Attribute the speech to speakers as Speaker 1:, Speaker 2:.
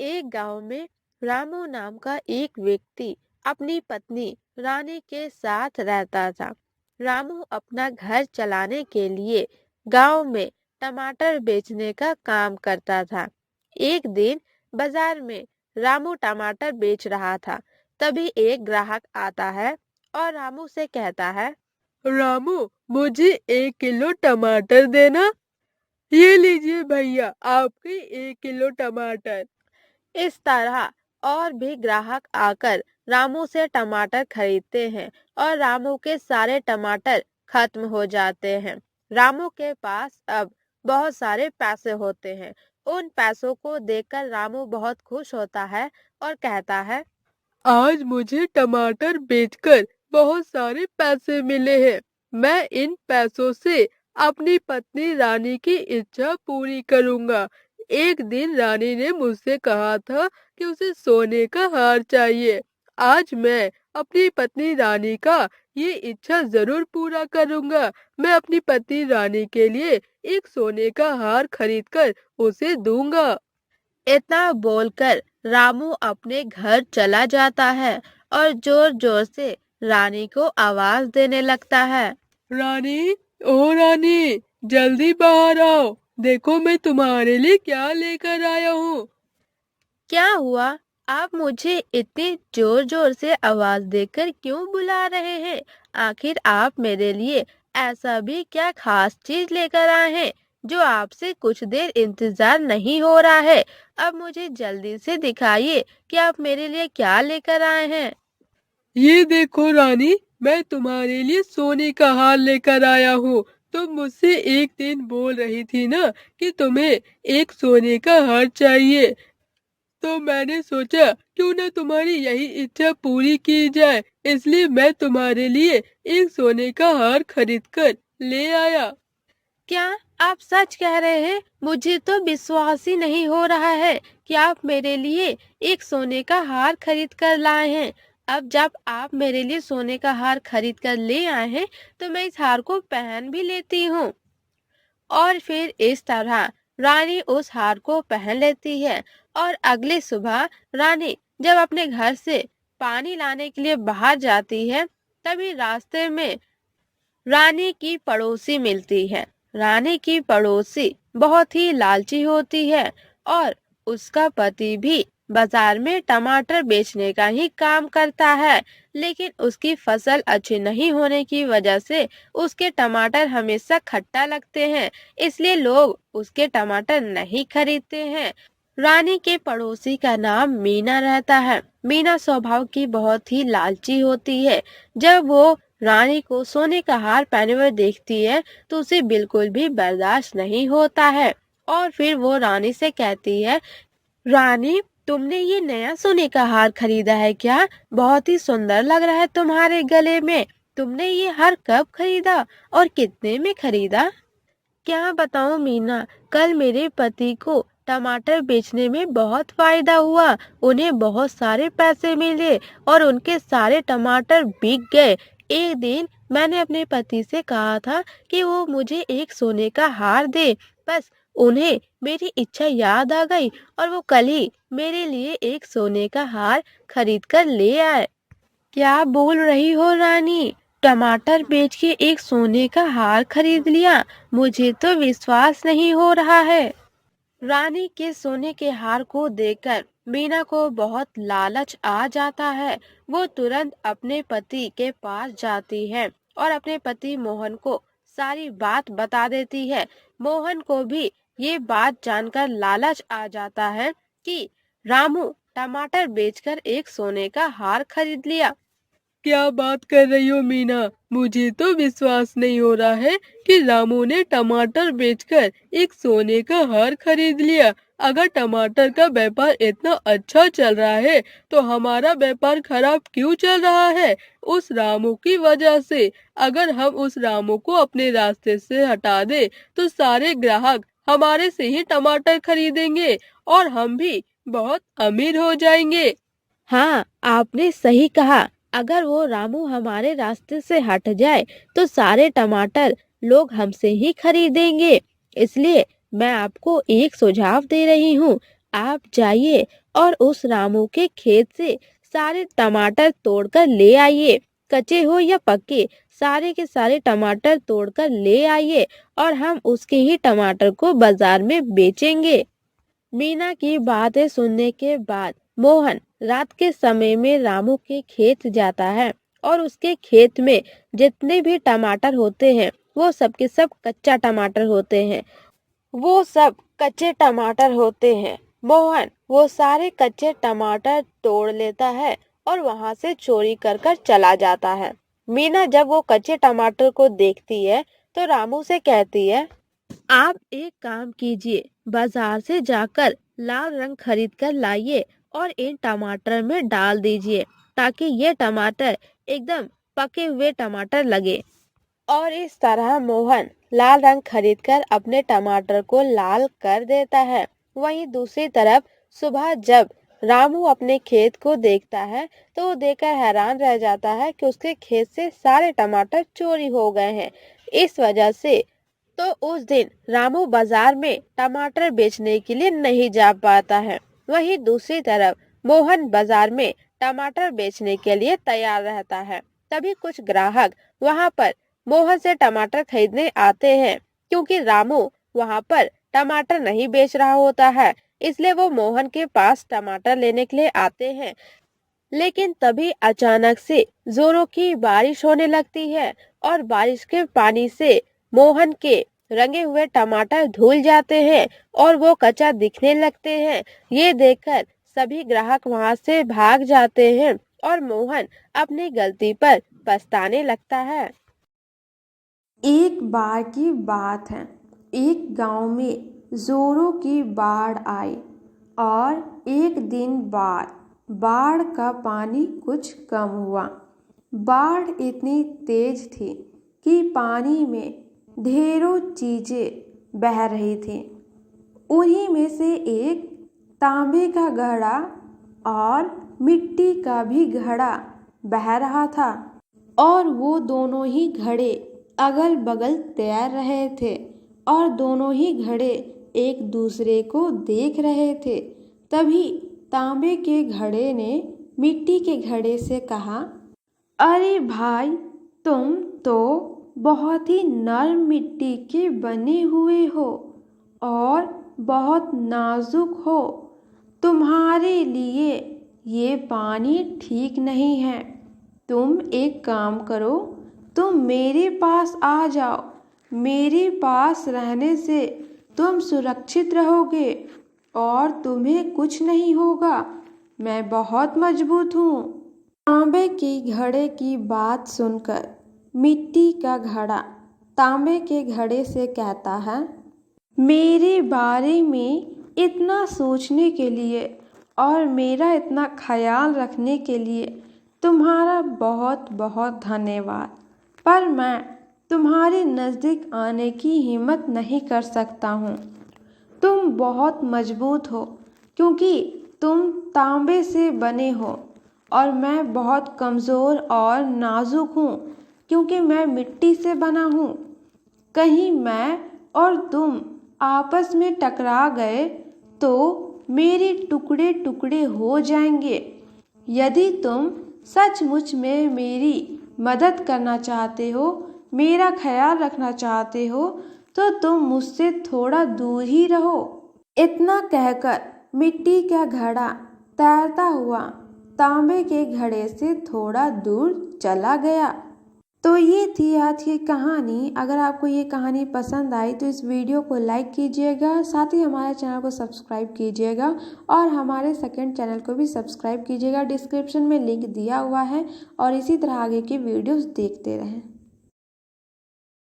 Speaker 1: एक गांव में रामू नाम का एक व्यक्ति अपनी पत्नी रानी के साथ रहता था। रामू अपना घर चलाने के लिए गांव में टमाटर बेचने का काम करता था। एक दिन बाजार में रामू टमाटर बेच रहा था। तभी एक ग्राहक आता है और रामू से कहता है, रामू, मुझे 1 किलो टमाटर देना। ये लीजिए भैया, आपके 1 किलो टमाटर। इस तरह और भी ग्राहक आकर रामू से टमाटर खरीदते हैं और रामू के सारे टमाटर खत्म हो जाते हैं। रामू के पास अब बहुत सारे पैसे होते हैं। उन पैसों को देखकर रामू बहुत खुश होता है और कहता है, आज मुझे टमाटर बेचकर बहुत सारे पैसे मिले हैं। मैं इन पैसों से अपनी पत्नी रानी की इच्छा पूरी करूंगा। एक दिन रानी ने मुझसे कहा था कि उसे सोने का हार चाहिए। आज मैं अपनी पत्नी रानी का ये इच्छा जरूर पूरा करूंगा। मैं अपनी पत्नी रानी के लिए एक सोने का हार खरीदकर उसे दूंगा। इतना बोलकर रामू अपने घर चला जाता है और जोर जोर से रानी को आवाज देने लगता है, रानी, ओ रानी, जल्दी बाहर आओ। देखो मैं तुम्हारे लिए क्या लेकर आया हूँ। क्या हुआ? आप मुझे इतनी जोर जोर से आवाज देकर क्यों बुला रहे हैं? आखिर आप मेरे लिए ऐसा भी क्या खास चीज लेकर आए हैं जो आपसे कुछ देर इंतजार नहीं हो रहा है? अब मुझे जल्दी से दिखाइए कि आप मेरे लिए क्या लेकर आए हैं। ये देखो रानी, मैं तुम्हारे लिए सोने का हार लेकर आया हूँ। तुम मुझसे एक दिन बोल रही थी ना कि तुम्हें एक सोने का हार चाहिए, तो मैंने सोचा क्यों ना तुम्हारी यही इच्छा पूरी की जाए, इसलिए मैं तुम्हारे लिए एक सोने का हार खरीद कर ले आया। क्या आप सच कह रहे हैं? मुझे तो विश्वास ही नहीं हो रहा है कि आप मेरे लिए एक सोने का हार खरीद कर लाए हैं। अब जब आप मेरे लिए सोने का हार खरीद कर ले आए हैं, तो मैं इस हार को पहन भी लेती हूँ। और फिर इस तरह रानी उस हार को पहन लेती है और अगली सुबह रानी जब अपने घर से पानी लाने के लिए बाहर जाती है, तभी रास्ते में रानी की पड़ोसी मिलती है। रानी की पड़ोसी बहुत ही लालची होती है और उसका पति भी बाजार में टमाटर बेचने का ही काम करता है, लेकिन उसकी फसल अच्छी नहीं होने की वजह से उसके टमाटर हमेशा खट्टा लगते हैं, इसलिए लोग उसके टमाटर नहीं खरीदते हैं। रानी के पड़ोसी का नाम मीना रहता है। मीना स्वभाव की बहुत ही लालची होती है। जब वो रानी को सोने का हार पहने हुए देखती है तो उसे बिल्कुल भी बर्दाश्त नहीं होता है और फिर वो रानी से कहती है, रानी, तुमने ये नया सोने का हार खरीदा है क्या? बहुत ही सुंदर लग रहा है तुम्हारे गले में। तुमने ये हार कब खरीदा और कितने में खरीदा? क्या बताऊं मीना, कल मेरे पति को टमाटर बेचने में बहुत फायदा हुआ। उन्हें बहुत सारे पैसे मिले और उनके सारे टमाटर बिक गए। एक दिन मैंने अपने पति से कहा था कि वो मुझे एक सोने का हार दे, बस उन्हें मेरी इच्छा याद आ गई और वो कल ही मेरे लिए एक सोने का हार खरीद कर ले आए। क्या बोल रही हो रानी? टमाटर बेच के एक सोने का हार खरीद लिया? मुझे तो विश्वास नहीं हो रहा है। रानी के सोने के हार को देखकर मीना को बहुत लालच आ जाता है। वो तुरंत अपने पति के पास जाती है और अपने पति मोहन को सारी बात बता देती है। मोहन को भी ये बात जानकर लालच आ जाता है कि रामू टमाटर बेचकर एक सोने का हार खरीद लिया। क्या बात कर रही हो मीना? मुझे तो विश्वास नहीं हो रहा है कि रामू ने टमाटर बेचकर एक सोने का हार खरीद लिया। अगर टमाटर का व्यापार इतना अच्छा चल रहा है तो हमारा व्यापार खराब क्यों चल रहा है? उस रामू की वजह से। अगर हम उस रामू को अपने रास्ते से हटा दे तो सारे ग्राहक हमारे से ही टमाटर खरीदेंगे और हम भी बहुत अमीर हो जाएंगे। हाँ, आपने सही कहा। अगर वो रामू हमारे रास्ते से हट जाए तो सारे टमाटर लोग हमसे ही खरीदेंगे। इसलिए मैं आपको एक सुझाव दे रही हूँ। आप जाइए और उस रामू के खेत से सारे टमाटर तोड़कर ले आइए, कच्चे हो या पक्के, सारे के सारे टमाटर तोड़कर ले आइए और हम उसके ही टमाटर को बाजार में बेचेंगे। मीना की बातें सुनने के बाद मोहन रात के समय में रामू के खेत जाता है और उसके खेत में जितने भी टमाटर होते हैं वो सब के सब कच्चा टमाटर होते हैं। वो सब कच्चे टमाटर होते हैं। मोहन वो सारे कच्चे टमाटर तोड़ लेता है और वहां से चोरी कर कर चला जाता है। मीना जब वो कच्चे टमाटर को देखती है तो रामू से कहती है, आप एक काम कीजिए, बाजार से जाकर लाल रंग खरीद कर लाइए और इन टमाटर में डाल दीजिए ताकि ये टमाटर एकदम पके हुए टमाटर लगे। और इस तरह मोहन लाल रंग खरीदकर अपने टमाटर को लाल कर देता है। वहीं दूसरी तरफ सुबह जब रामू अपने खेत को देखता है तो वो देखकर हैरान रह जाता है कि उसके खेत से सारे टमाटर चोरी हो गए हैं। इस वजह से तो उस दिन रामू बाजार में टमाटर बेचने के लिए नहीं जा पाता है। वहीं दूसरी तरफ मोहन बाजार में टमाटर बेचने के लिए तैयार रहता है। तभी कुछ ग्राहक वहां पर मोहन से टमाटर खरीदने आते हैं, क्योंकि रामू वहां पर टमाटर नहीं बेच रहा होता है, इसलिए वो मोहन के पास टमाटर लेने के लिए आते हैं। लेकिन तभी अचानक से जोरों की बारिश होने लगती है और बारिश के पानी से मोहन के रंगे हुए टमाटर धुल जाते हैं और वो कच्चा दिखने लगते हैं। ये देखकर सभी ग्राहक वहां से भाग जाते हैं और मोहन अपनी गलती पर पछताने लगता है।
Speaker 2: एक बार की बात है, एक गांव में जोरों की बाढ़ आई और एक दिन बाद बाढ़ का पानी कुछ कम हुआ। बाढ़ इतनी तेज थी कि पानी में ढेरों चीजें बह रही थी। उन्हीं में से एक तांबे का घड़ा और मिट्टी का भी घड़ा बह रहा था और वो दोनों ही घड़े अगल बगल तैर रहे थे और दोनों ही घड़े एक दूसरे को देख रहे थे। तभी तांबे के घड़े ने मिट्टी के घड़े से कहा, अरे भाई, तुम तो बहुत ही नरम मिट्टी के बने हुए हो और बहुत नाजुक हो। तुम्हारे लिए ये पानी ठीक नहीं है। तुम एक काम करो, तुम मेरे पास आ जाओ। मेरे पास रहने से तुम सुरक्षित रहोगे और तुम्हें कुछ नहीं होगा। मैं बहुत मजबूत हूँ। तांबे के घड़े की बात सुनकर मिट्टी का घड़ा तांबे के घड़े से कहता है, मेरे बारे में इतना सोचने के लिए और मेरा इतना ख्याल रखने के लिए तुम्हारा बहुत बहुत धन्यवाद, पर मैं तुम्हारे नज़दीक आने की हिम्मत नहीं कर सकता हूँ। तुम बहुत मजबूत हो क्योंकि तुम तांबे से बने हो और मैं बहुत कमज़ोर और नाजुक हूँ क्योंकि मैं मिट्टी से बना हूँ। कहीं मैं और तुम आपस में टकरा गए तो मेरे टुकड़े टुकड़े हो जाएंगे। यदि तुम सचमुच में मेरी मदद करना चाहते हो, मेरा ख्याल रखना चाहते हो, तो तुम मुझसे थोड़ा दूर ही रहो। इतना कहकर मिट्टी का घड़ा तैरता हुआ तांबे के घड़े से थोड़ा दूर चला गया। तो ये थी आज की कहानी। अगर आपको ये कहानी पसंद आई तो इस वीडियो को लाइक कीजिएगा, साथ ही हमारे चैनल को सब्सक्राइब कीजिएगा और हमारे सेकंड चैनल को भी सब्सक्राइब कीजिएगा। डिस्क्रिप्शन में लिंक दिया हुआ है और इसी तरह आगे की वीडियोस देखते रहें।